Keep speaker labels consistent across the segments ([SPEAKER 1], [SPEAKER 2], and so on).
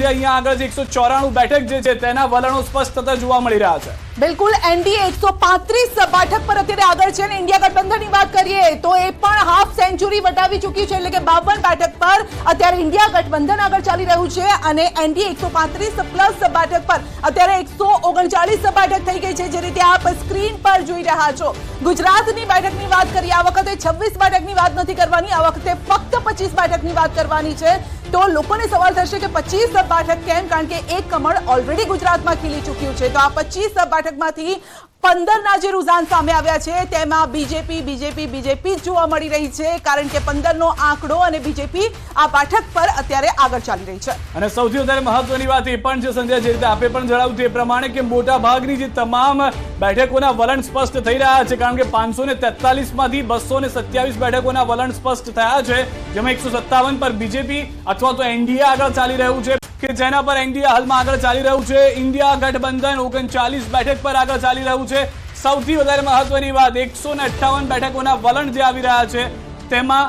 [SPEAKER 1] સંધ્યા અહીંયા આગળ 194 બેઠક જે છે તેના વલણો સ્પષ્ટ થતા જોવા મળી રહ્યા છે।
[SPEAKER 2] બિલકુલ એનડીએ 135 બેઠક પર અત્યારે આગળ છે અને ઇન્ડિયા ગઠબંધનની વાત કરીએ તો એ પણ હાફ સેન્ચુરી વટાવી ચૂક્યું છે, એટલે કે 52 બેઠક પર અત્યારે ઇન્ડિયા ગઠબંધન આગળ ચાલી રહ્યું છે અને એનડીએ 135 પ્લસ બેઠક પર અત્યારે 139 બેઠક થઈ ગઈ છે। જે રીતે આપ સ્ક્રીન પર જોઈ રહ્યા છો, ગુજરાતની બેઠકની વાત કરીએ, આ વખતે 26 બેઠકની વાત નથી કરવાની, આ વખતે ફક્ત 25 બેઠકની વાત કરવાની છે। તો લોકોને સવાલ થશે કે 25 બેઠક કેમ, કારણ કે એક કમળ ઓલરેડી ગુજરાતમાં ખીલી ચૂક્યું છે। તો આ 25 બેઠકમાંથી 15ના જે રુઝાન સામે આવ્યા છે તેમાં બીજેપી જોવા મળી રહી છે, કારણ કે 15નો આંકડો અને બીજેપી આ બેઠક પર અત્યારે આગળ ચાલી રહી છે।
[SPEAKER 1] અને સૌથી વધારે મહત્વની વાત એ પણ છે સંધ્યા, જે રીતે આપે પણ જણાવ્યું તે પ્રમાણે કે મોટા ભાગની જે તમામ બેઠકોના વલણ સ્પષ્ટ થઈ રહ્યા છે, કારણ કે 543 માંથી 227 બેઠકોના વલણ સ્પષ્ટ થયા છે, જેમાં 157 પર બીજેપી અથવા તો એનડીએ આગળ ચાલી રહ્યું છે, કે જેના પર એનડીએ હાલમાં આગળ ચાલી રહ્યું છે। ઇન્ડિયા ગઠબંધન 39 બેઠક પર આગળ ચાલી રહ્યું છે। સૌથી વધારે મહત્વની વાત 158 બેઠકોના વલણ જે આવી રહ્યા છે તેમાં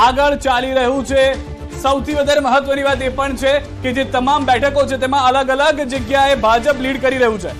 [SPEAKER 1] આગળ ચાલી રહ્યું છે। સૌથી વધારે મહત્વની વાત એ પણ છે કે જે તમામ બેઠકો છે તેમાં અલગ અલગ જગ્યાએ ભાજપ લીડ કરી રહ્યું છે।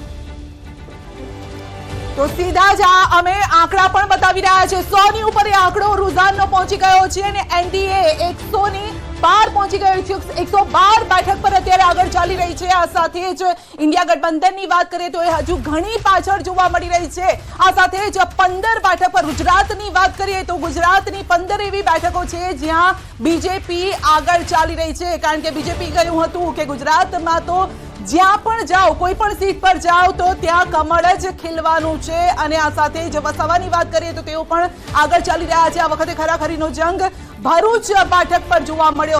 [SPEAKER 2] તો સીધા જ અમે આંકડા પણ બતાવી રહ્યા છે, 100 ની ઉપર એ આંકડો રુઝાનનો પહોંચી ગયો છે અને એનડીએ 100 ની પાર પહોંચી ગયો છે, 112 બેઠક પર અત્યારે આગળ ચાલી રહી છે। આ સાથે જ ઇન્ડિયા ગઠબંધનની વાત કરીએ તો એ હજુ ઘણી પાછળ જોવા મળી રહી છે। આ સાથે જ 15 બેઠક પર ગુજરાતની વાત કરીએ તો ગુજરાતની 15 એવી બેઠકો છે જ્યાં બીજેપી આગળ ચાલી રહી છે, કારણ કે બીજેપી કહ્યું હતું કે ગુજરાતમાં તો જ્યાં પણ જાઓ, કોઈ પણ સીટ પર જાઓ તો ત્યાં કમળ જ ખીલવાનું છે। અને આ સાથે જ વસાવાની વાત કરીએ તો તેઓ પણ આગળ ચાલી રહ્યા છે। આ વખતે ખરાખરીનો જંગ ભરૂચ બેઠક પર જોવા મળ્યો।